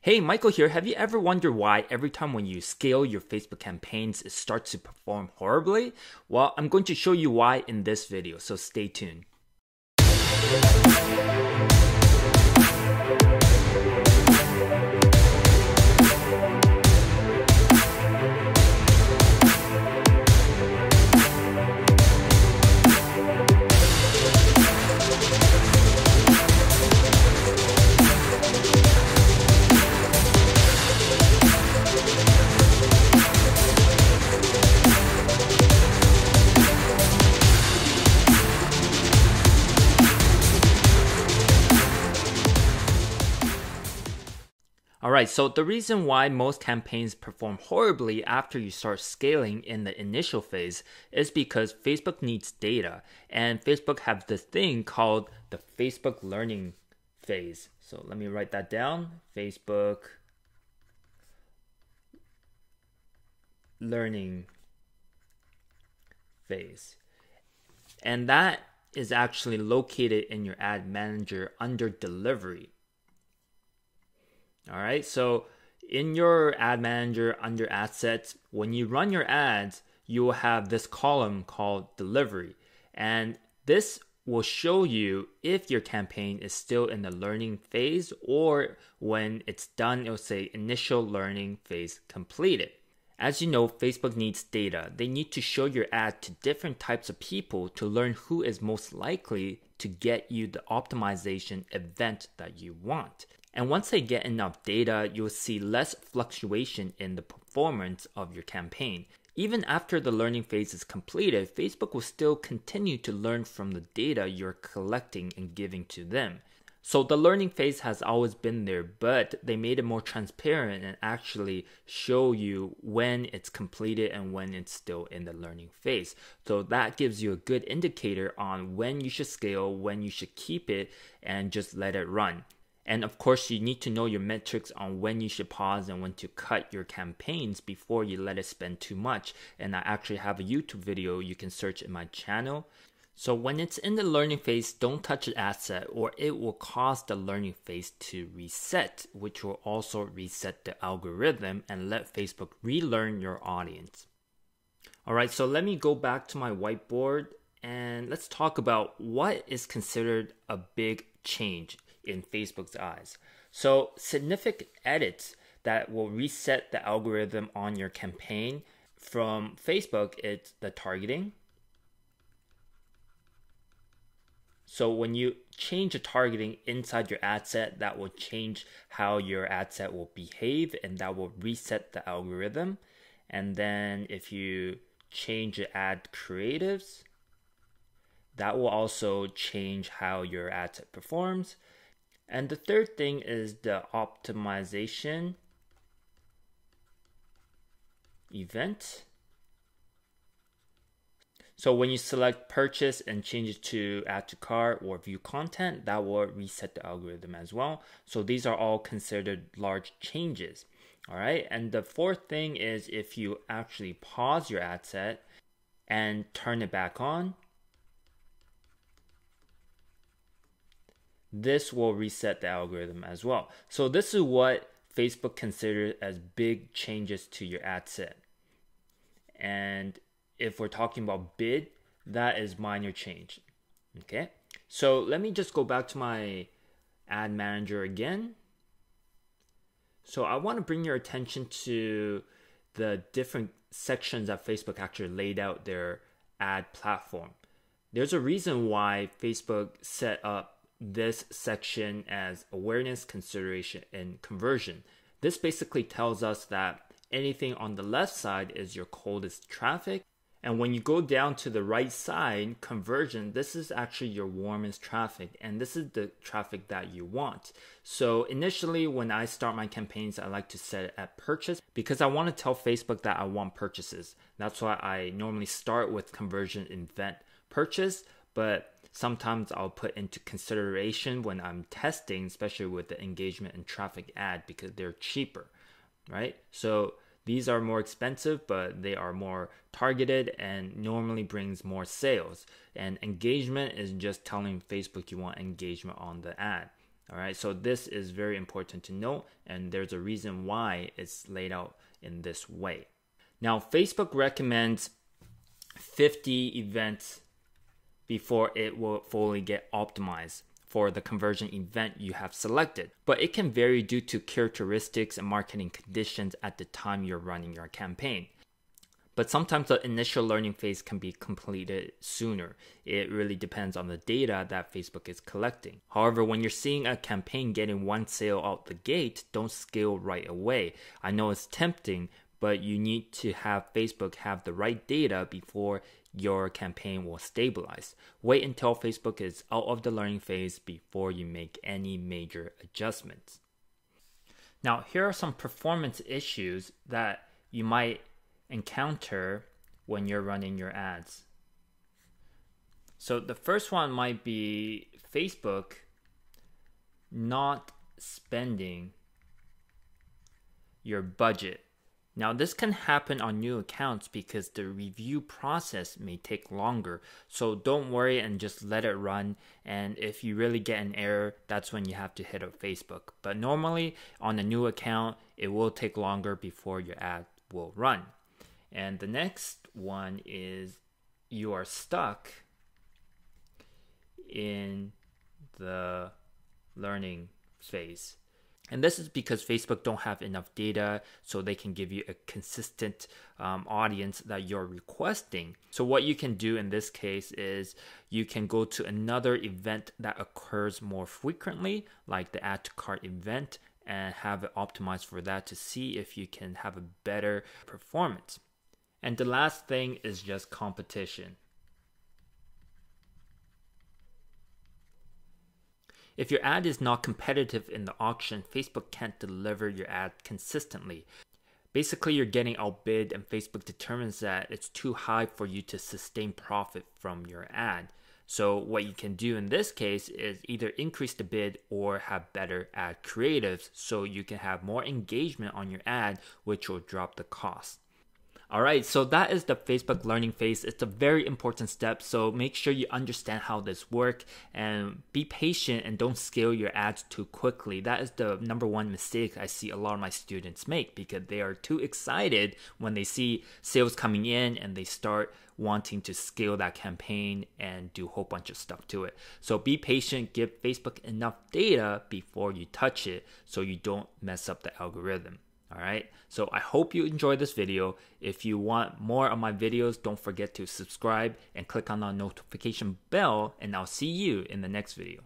Hey, Michael here. Have you ever wondered why every time when you scale your Facebook campaigns, it starts to perform horribly? Well, I'm going to show you why in this video, so stay tuned. Alright, so the reason why most campaigns perform horribly after you start scaling in the initial phase is because Facebook needs data, and Facebook has this thing called the Facebook learning phase. So let me write that down. Facebook learning phase. And that is actually located in your ad manager under delivery. All right, so in your ad manager under assets, when you run your ads, you will have this column called delivery. And this will show you if your campaign is still in the learning phase, or when it's done, it will say initial learning phase completed. As you know, Facebook needs data. They need to show your ad to different types of people to learn who is most likely to get you the optimization event that you want. And once they get enough data, you'll see less fluctuation in the performance of your campaign. Even after the learning phase is completed, Facebook will still continue to learn from the data you're collecting and giving to them. So the learning phase has always been there, but they made it more transparent and actually show you when it's completed and when it's still in the learning phase. So that gives you a good indicator on when you should scale, when you should keep it, and just let it run. And of course, you need to know your metrics on when you should pause and when to cut your campaigns before you let it spend too much. And I actually have a YouTube video you can search in my channel. So when it's in the learning phase, don't touch the asset or it will cause the learning phase to reset, which will also reset the algorithm and let Facebook relearn your audience. All right, so let me go back to my whiteboard and let's talk about what is considered a big change in Facebook's eyes. So significant edits that will reset the algorithm on your campaign from Facebook, it's the targeting. So when you change the targeting inside your ad set, that will change how your ad set will behave and that will reset the algorithm. And then if you change the ad creatives, that will also change how your ad set performs. And the third thing is the optimization event. So when you select purchase and change it to add to cart or view content, that will reset the algorithm as well. So these are all considered large changes. All right. And the fourth thing is if you actually pause your ad set and turn it back on, this will reset the algorithm as well. So this is what Facebook considers as big changes to your ad set. And if we're talking about bid, that is minor change. Okay, so let me just go back to my ad manager again. So I want to bring your attention to the different sections that Facebook actually laid out their ad platform. There's a reason why Facebook set up this section as awareness, consideration, and conversion. This basically tells us that anything on the left side is your coldest traffic. And when you go down to the right side, conversion, this is actually your warmest traffic. And this is the traffic that you want. So initially, when I start my campaigns, I like to set it at purchase because I want to tell Facebook that I want purchases. That's why I normally start with conversion event purchase. But sometimes I'll put into consideration when I'm testing, especially with the engagement and traffic ad because they're cheaper, right? So these are more expensive, but they are more targeted and normally brings more sales. And engagement is just telling Facebook you want engagement on the ad. All right, so this is very important to note, and there's a reason why it's laid out in this way. Now, Facebook recommends 50 events before it will fully get optimized for the conversion event you have selected. But it can vary due to characteristics and marketing conditions at the time you're running your campaign. But sometimes the initial learning phase can be completed sooner. It really depends on the data that Facebook is collecting. However, when you're seeing a campaign getting one sale out the gate, don't scale right away. I know it's tempting, but you need to have Facebook have the right data before your campaign will stabilize. Wait until Facebook is out of the learning phase before you make any major adjustments. Now, here are some performance issues that you might encounter when you're running your ads. So the first one might be Facebook not spending your budget. Now, this can happen on new accounts because the review process may take longer. So don't worry and just let it run. And if you really get an error, that's when you have to hit up Facebook. But normally on a new account, it will take longer before your ad will run. And the next one is you are stuck in the learning phase. And this is because Facebook don't have enough data so they can give you a consistent audience that you're requesting. So what you can do in this case is you can go to another event that occurs more frequently, like the add to cart event, and have it optimized for that to see if you can have a better performance. And the last thing is just competition. If your ad is not competitive in the auction, Facebook can't deliver your ad consistently. Basically, you're getting outbid and Facebook determines that it's too high for you to sustain profit from your ad. So what you can do in this case is either increase the bid or have better ad creatives so you can have more engagement on your ad, which will drop the cost. Alright, so that is the Facebook learning phase. It's a very important step, so make sure you understand how this works and be patient and don't scale your ads too quickly. That is the number one mistake I see a lot of my students make because they are too excited when they see sales coming in and they start wanting to scale that campaign and do a whole bunch of stuff to it. So be patient, give Facebook enough data before you touch it so you don't mess up the algorithm. Alright, so I hope you enjoyed this video. If you want more of my videos, don't forget to subscribe and click on the notification bell, and I'll see you in the next video.